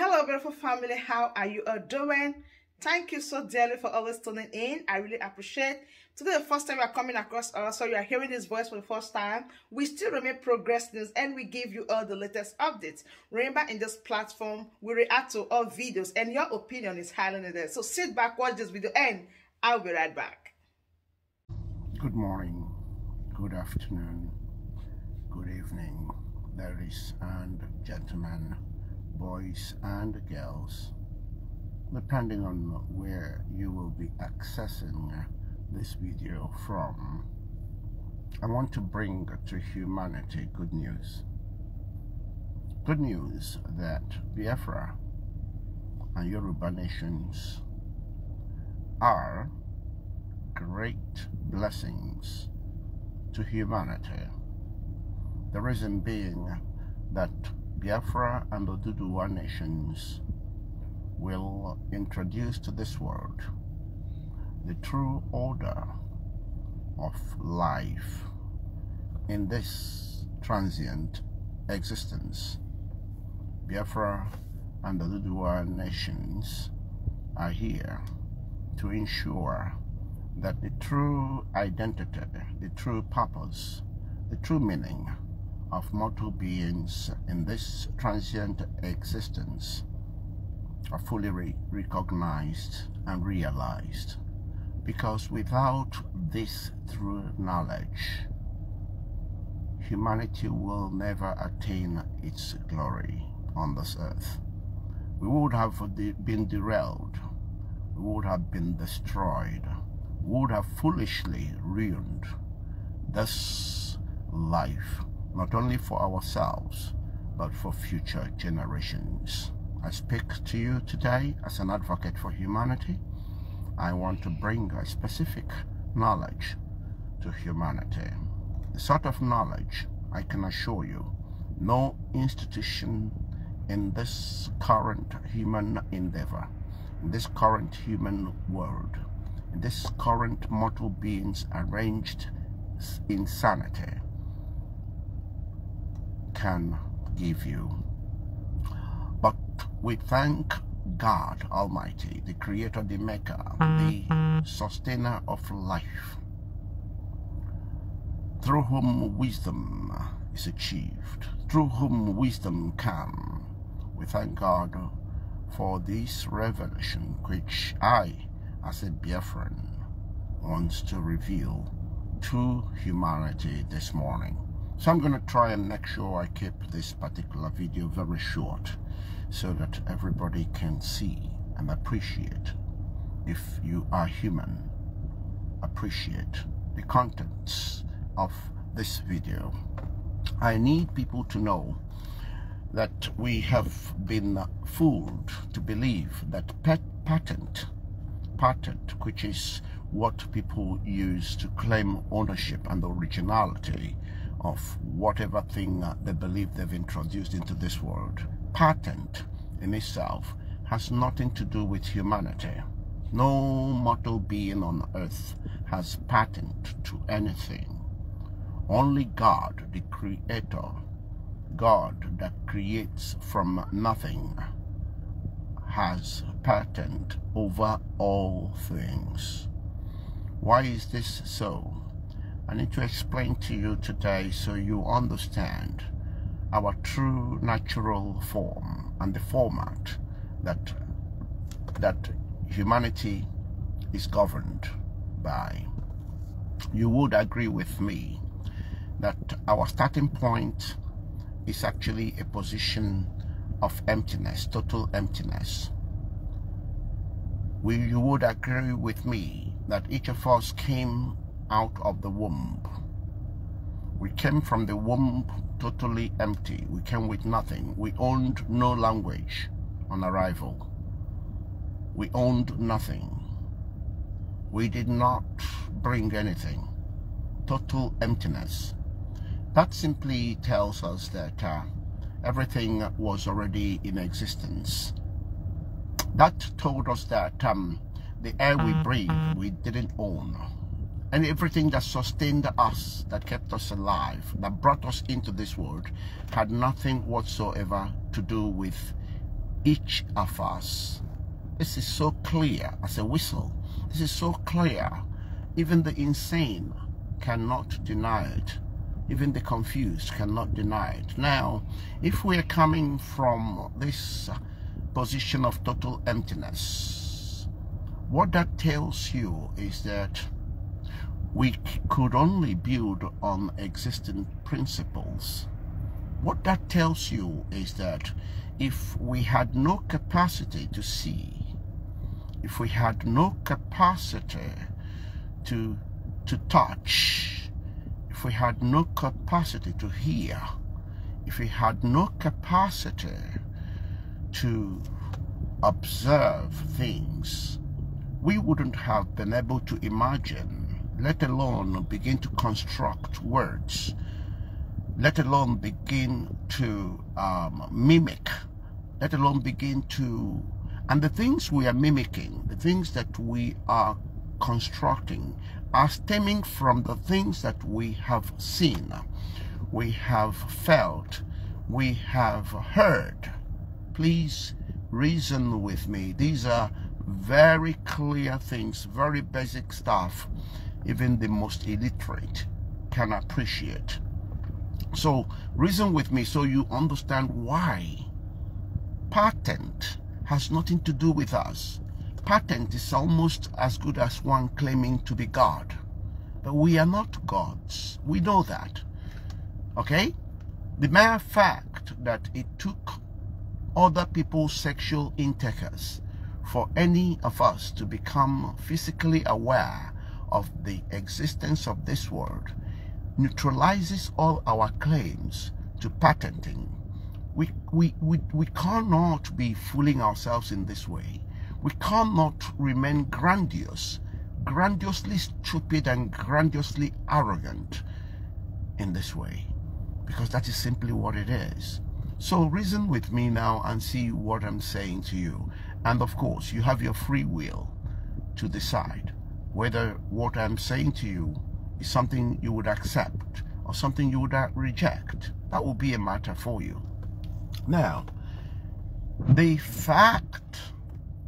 Hello, beautiful family. How are you all doing? Thank you so dearly for always tuning in. I really appreciate. Today, the first time you are coming across us, so you are hearing this voice for the first time. We still remain Progress News, and we give you all the latest updates. Remember, in this platform, we react to all videos, and your opinion is highly needed. So sit back, watch this video, and I'll be right back. Good morning, good afternoon, good evening, ladies and gentlemen, boys and girls, depending on where you will be accessing this video from. I want to bring to humanity good news. Good news that Biafra and Yoruba nations are great blessings to humanity. The reason being that Biafra and Oduduwa nations will introduce to this world the true order of life in this transient existence. Biafra and Oduduwa nations are here to ensure that the true identity, the true purpose, the true meaning of mortal beings in this transient existence are fully recognized and realized. Because without this true knowledge, humanity will never attain its glory on this earth. We would have been derailed, we would have been destroyed, we would have foolishly ruined this life, not only for ourselves, but for future generations. I speak to you today as an advocate for humanity. I want to bring a specific knowledge to humanity. The sort of knowledge, I can assure you, no institution in this current human endeavor, in this current human world, in this current mortal beings arranged insanity, can give you. But we thank God Almighty, the Creator, the Maker, the Sustainer of life, through whom wisdom is achieved, through whom wisdom can. We thank God for this revelation which I, as a Biafran, wants to reveal to humanity this morning. So I'm going to try and make sure I keep this particular video very short so that everybody can see and appreciate, if you are human, appreciate the contents of this video. I need people to know that we have been fooled to believe that patent, which is what people use to claim ownership and originality of whatever thing they believe they've introduced into this world. Patent in itself has nothing to do with humanity. No mortal being on earth has patent to anything. Only God, the Creator, God that creates from nothing, has patent over all things. Why is this so? I need to explain to you today so you understand our true natural form and the format that humanity is governed by. You would agree with me that our starting point is actually a position of emptiness, total emptiness. You would agree with me that each of us came out of the womb. We came from the womb totally empty. We came with nothing. We owned no language on arrival. We owned nothing. We did not bring anything. Total emptiness. That simply tells us that everything was already in existence. That told us that the air we breathe, we didn't own. And everything that sustained us, that kept us alive, that brought us into this world, had nothing whatsoever to do with each of us. This is so clear as a whistle. This is so clear. Even the insane cannot deny it. Even the confused cannot deny it. Now, if we are coming from this position of total emptiness, what that tells you is that we could only build on existing principles. What that tells you is that if we had no capacity to see, if we had no capacity to touch, if we had no capacity to hear, if we had no capacity to observe things, we wouldn't have been able to imagine, let alone begin to construct words, let alone begin to mimic, let alone begin to, and the things we are mimicking, the things that we are constructing are stemming from the things that we have seen, we have felt, we have heard. Please reason with me. These are very clear things, very basic stuff, even the most illiterate can appreciate. So reason with me so you understand why patent has nothing to do with us. Patent is almost as good as one claiming to be God. But we are not gods. We know that. Okay? The mere fact that it took other people's sexual intakers for any of us to become physically aware of the existence of this world neutralizes all our claims to patenting. We cannot be fooling ourselves in this way. We cannot remain grandiosely stupid and grandiosely arrogant in this way, because that is simply what it is. So reason with me now and see what I'm saying to you. And of course, you have your free will to decide whether what I'm saying to you is something you would accept or something you would reject. That will be a matter for you. Now, the fact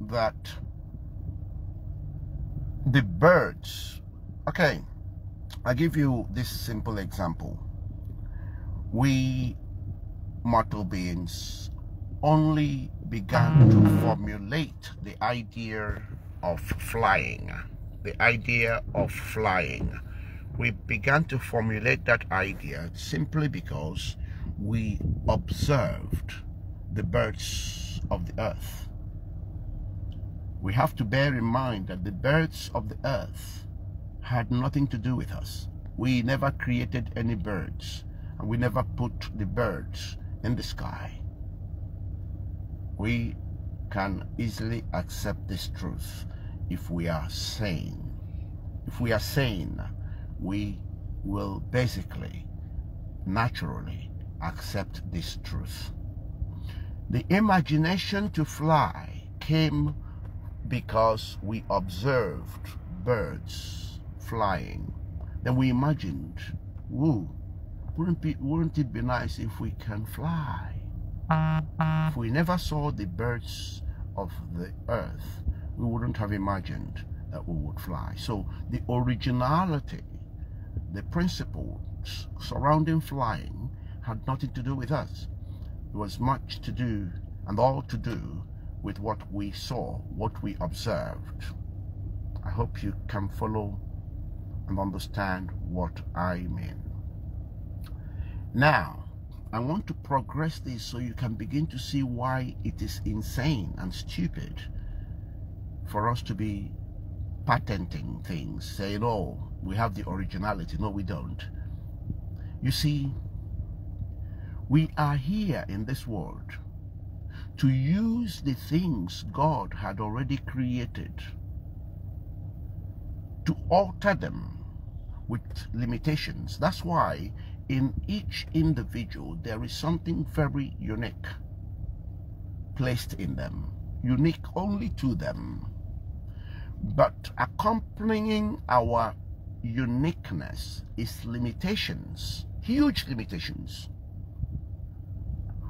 that the birds, okay, I'll give you this simple example. We mortal beings only began to formulate the idea of flying. The idea of flying. We began to formulate that idea simply because we observed the birds of the earth. We have to bear in mind that the birds of the earth had nothing to do with us. We never created any birds, and we never put the birds in the sky. We can easily accept this truth if we are sane. If we are sane, we will basically, naturally accept this truth. The imagination to fly came because we observed birds flying. Then we imagined, whoa, wouldn't it be nice if we can fly? If we never saw the birds of the earth, we wouldn't have imagined that we would fly. So the originality, the principles surrounding flying had nothing to do with us. It was much to do, and all to do, with what we saw, what we observed. I hope you can follow and understand what I mean. Now, I want to progress this so you can begin to see why it is insane and stupid for us to be patenting things, saying, oh, we have the originality. No, we don't. You see, we are here in this world to use the things God had already created, to alter them with limitations. That's why in each individual there is something very unique placed in them, unique only to them. But accompanying our uniqueness is limitations, huge limitations.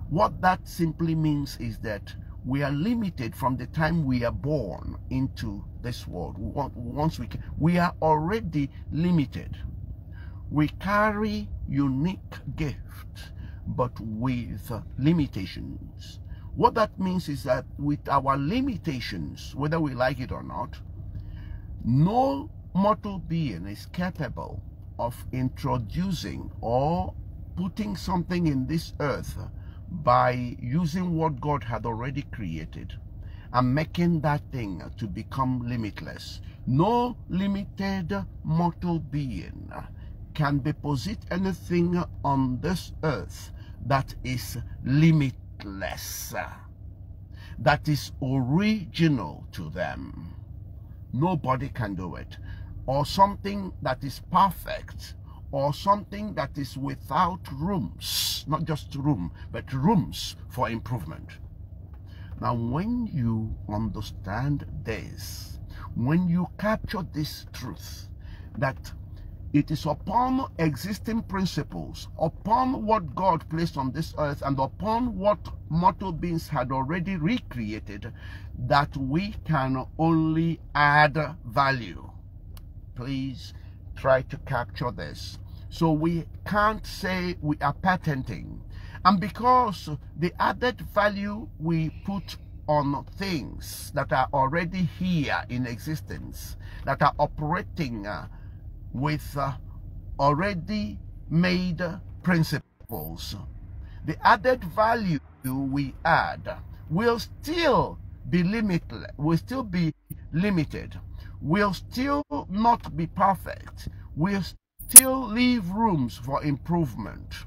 What that simply means is that we are limited from the time we are born into this world. We are already limited. We carry unique gifts, but with limitations. What that means is that with our limitations, whether we like it or not, no mortal being is capable of introducing or putting something in this earth by using what God had already created and making that thing to become limitless. No limited mortal being can deposit anything on this earth that is limitless, that is original to them. Nobody can do it. Or something that is perfect, or something that is without rooms, not just room, but rooms for improvement. Now, when you understand this, when you capture this truth, that it is upon existing principles, upon what God placed on this earth, and upon what mortal beings had already recreated, that we can only add value. Please try to capture this. So we can't say we are patenting. And because the added value we put on things that are already here in existence, that are operating with already made principles, the added value we add will still be limited, will still not be perfect, will still leave rooms for improvement.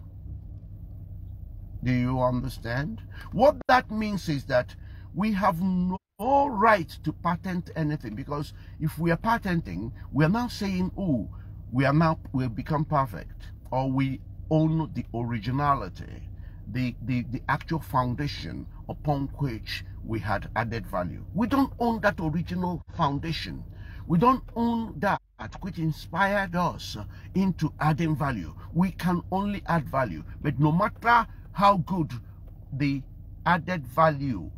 Do you understand? What that means is that we have no right to patent anything, because if we are patenting, we are now saying, oh, we'll become perfect, or we own the originality, the actual foundation upon which we had added value. We don't own that original foundation. We don't own that which inspired us into adding value. We can only add value, but no matter how good the added value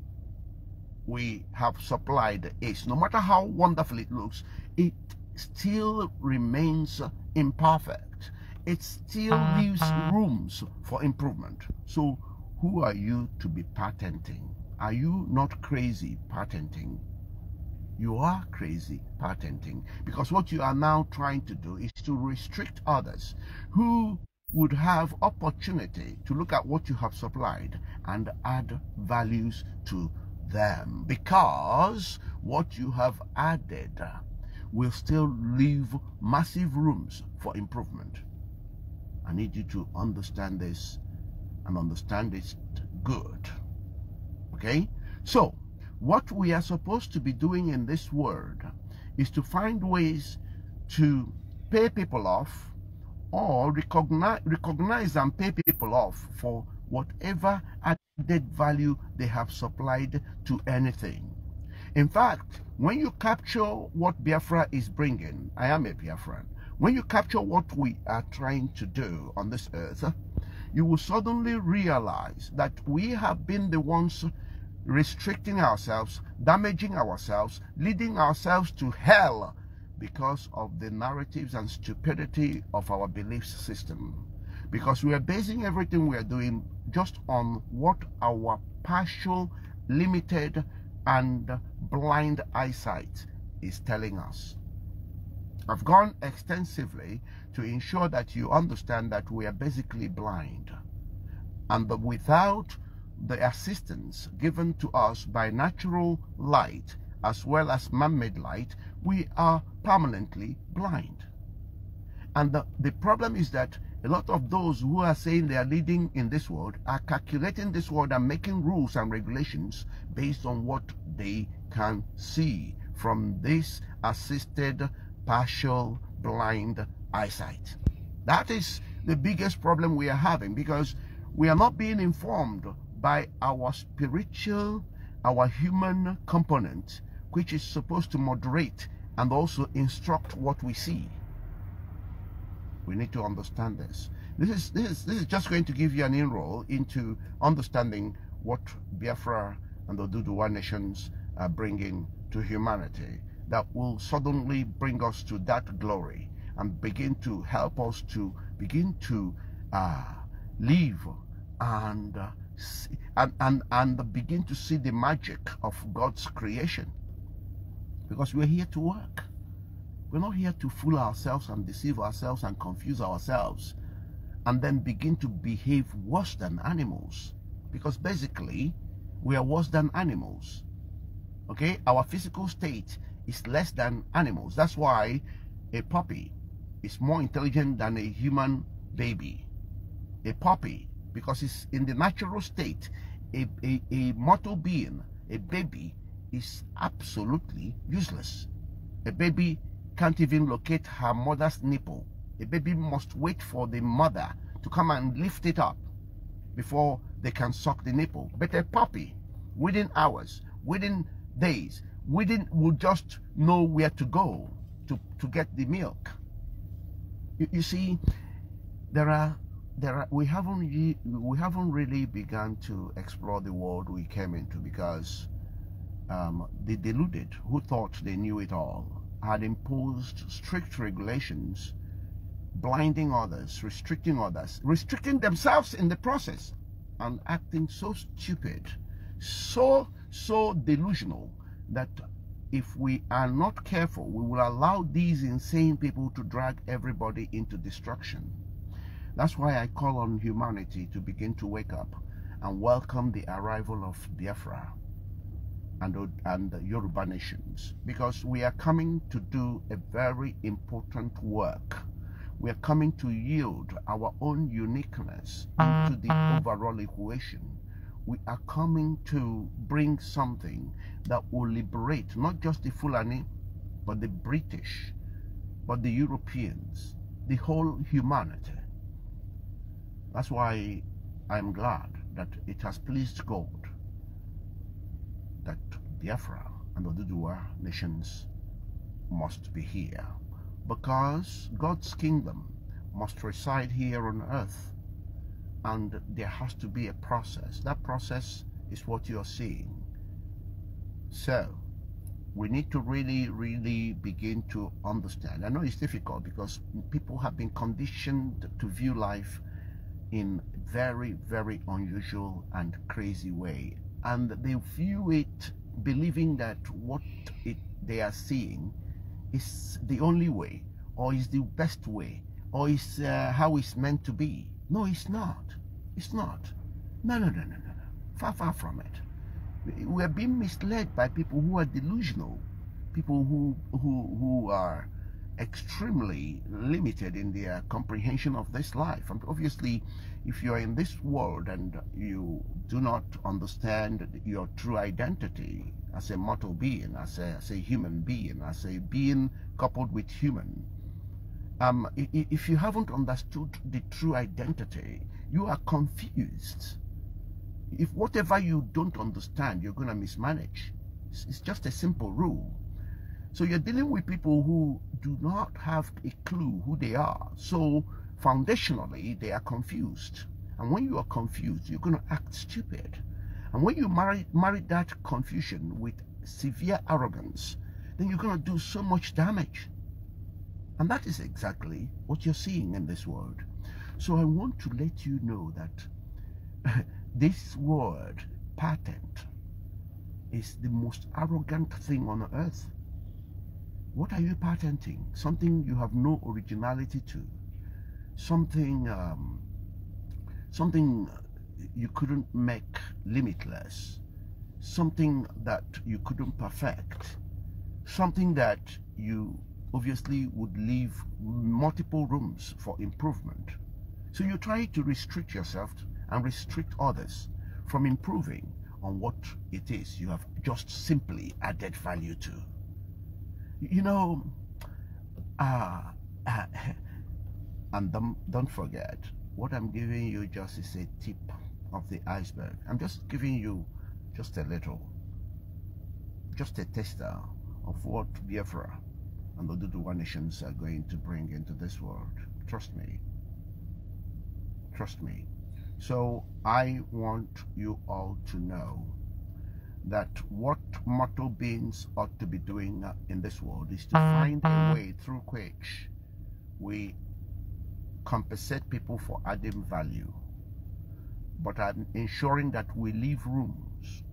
we have supplied is, no matter how wonderful it looks, it still remains imperfect. It still leaves rooms for improvement. So who are you to be patenting? Are you not crazy patenting? You are crazy patenting, because what you are now trying to do is to restrict others who would have opportunity to look at what you have supplied and add values to them, because what you have added will still leave massive rooms for improvement. I need you to understand this, and understand it good. Okay? So what we are supposed to be doing in this world is to find ways to pay people off, or recognize and pay people off for whatever added value they have supplied to anything. In fact, when you capture what Biafra is bringing, I am a Biafran, when you capture what we are trying to do on this earth, you will suddenly realize that we have been the ones restricting ourselves, damaging ourselves, leading ourselves to hell because of the narratives and stupidity of our belief system. Because we are basing everything we are doing just on what our partial, limited, and blind eyesight is telling us. I've gone extensively to ensure that you understand that we are basically blind, and that without the assistance given to us by natural light as well as man-made light, we are permanently blind. And the problem is that a lot of those who are saying they are leading in this world are calculating this world and making rules and regulations based on what they can see from this assisted partial blind eyesight. That is the biggest problem we are having, because we are not being informed by our spiritual, our human component, which is supposed to moderate and also instruct what we see. We need to understand this. This is just going to give you an inroad into understanding what Biafra and the Oduduwa nations are bringing to humanity, that will suddenly bring us to that glory and begin to help us to begin to live and begin to see the magic of God's creation. Because we're here to work. We're not here to fool ourselves and deceive ourselves and confuse ourselves and then begin to behave worse than animals. Because basically, we are worse than animals. Okay? Our physical state is less than animals. That's why a puppy is more intelligent than a human baby. A puppy, because it's in the natural state, a mortal being, a baby, is absolutely useless. A baby can't even locate her mother's nipple. A baby must wait for the mother to come and lift it up before they can suck the nipple. But a puppy, within hours, within days, will just know where to go to get the milk. You see, we haven't really begun to explore the world we came into, because the deluded, who thought they knew it all, had imposed strict regulations, blinding others, restricting themselves in the process, and acting so stupid, so delusional, that if we are not careful, we will allow these insane people to drag everybody into destruction. That's why I call on humanity to begin to wake up and welcome the arrival of Biafra and the Yoruba nations, because we are coming to do a very important work. We are coming to yield our own uniqueness into the overall equation. We are coming to bring something that will liberate not just the Fulani, but the British, but the Europeans, the whole humanity. That's why I'm glad that it has pleased God that Biafra and Oduduwa nations must be here, because God's kingdom must reside here on earth, and there has to be a process. That process is what you're seeing. So we need to really begin to understand. I know it's difficult because people have been conditioned to view life in very unusual and crazy way, and they view it believing that what they are seeing is the only way, or is the best way, or is how it's meant to be. No, it's not. It's not. No. Far from it. We are being misled by people who are delusional, people who are extremely limited in their comprehension of this life. And obviously, if you are in this world and you do not understand your true identity as a mortal being, as a human being, as a being coupled with human, if you haven't understood the true identity, you are confused. If whatever you don't understand, you're going to mismanage. It's just a simple rule. So you're dealing with people who do not have a clue who they are. So foundationally, they are confused. And when you are confused, you're going to act stupid. And when you marry that confusion with severe arrogance, then you're going to do so much damage. And that is exactly what you're seeing in this world. So I want to let you know that this word, patent, is the most arrogant thing on earth. What are you patenting? Something you have no originality to. Something you couldn't make limitless. Something that you couldn't perfect. Something that you obviously would leave multiple rooms for improvement. So you try to restrict yourself and restrict others from improving on what it is you have just simply added value to. You know, and don't forget, what I'm giving you just is a tip of the iceberg. I'm just giving you just a little, just a taster of what Biafra and the Oduduwa nations are going to bring into this world. Trust me. Trust me. So I want you all to know that what mortal beings ought to be doing in this world is to find a way through which we compensate people for adding value, but ensuring that we leave rooms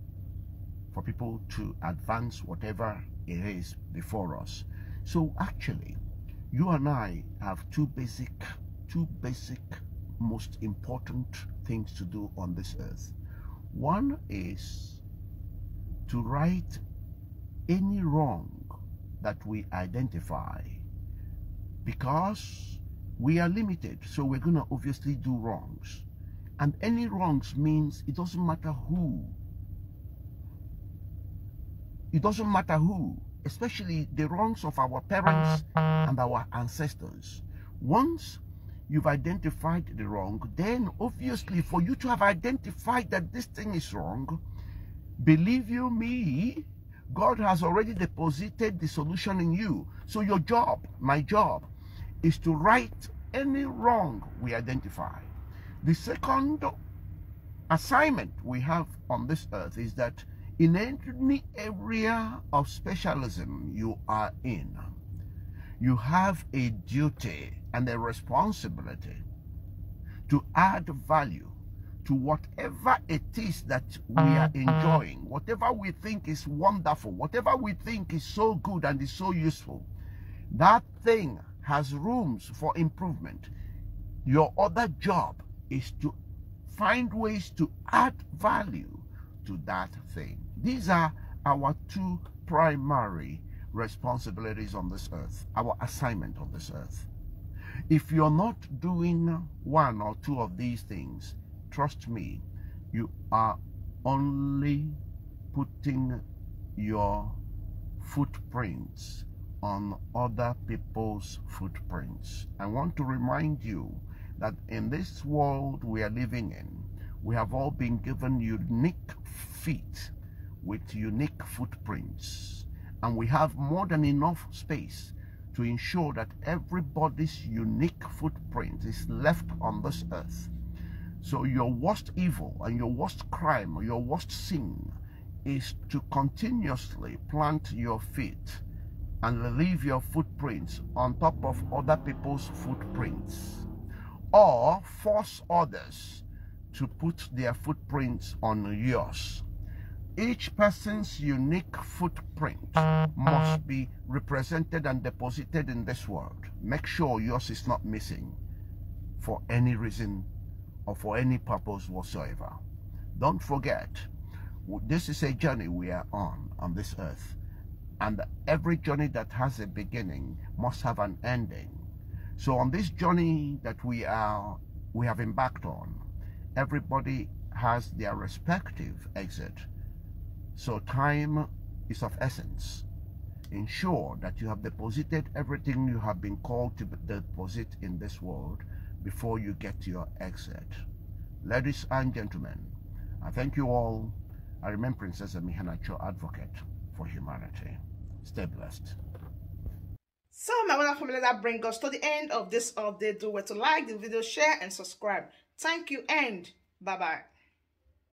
for people to advance whatever it is before us. So actually, you and I have two basic, most important things to do on this earth. One is to right any wrong that we identify, because we are limited, so we're going to obviously do wrongs. And any wrongs means it doesn't matter who. It doesn't matter who, especially the wrongs of our parents and our ancestors. Once you've identified the wrong, then obviously for you to have identified that this thing is wrong, believe you me, God has already deposited the solution in you. So your job, my job, is to right any wrong we identify. The second assignment we have on this earth is that in any area of specialism you are in, you have a duty and a responsibility to add value to whatever it is that we are enjoying, whatever we think is wonderful, whatever we think is so good and is so useful. That thing has rooms for improvement. Your other job is to find ways to add value to that thing. These are our two primary responsibilities on this earth, our assignment on this earth. If you're not doing one or two of these things, trust me, you are only putting your footprints on other people's footprints. I want to remind you that in this world we are living in, we have all been given unique feet with unique footprints, and we have more than enough space to ensure that everybody's unique footprint is left on this earth. So your worst evil and your worst crime or your worst sin is to continuously plant your feet and leave your footprints on top of other people's footprints, or force others to put their footprints on yours. Each person's unique footprint must be represented and deposited in this world. Make sure yours is not missing for any reason or for any purpose whatsoever. Don't forget, this is a journey we are on this earth, and every journey that has a beginning must have an ending. So on this journey that we have embarked on, everybody has their respective exit. So time is of essence. Ensure that you have deposited everything you have been called to deposit in this world before you get to your exit. Ladies and gentlemen, I thank you all. I remain Princess Emihanacho, advocate for humanity. Stay blessed. So my wonderful family, that brings us to the end of this update. Do well to like the video, share and subscribe. Thank you and bye-bye.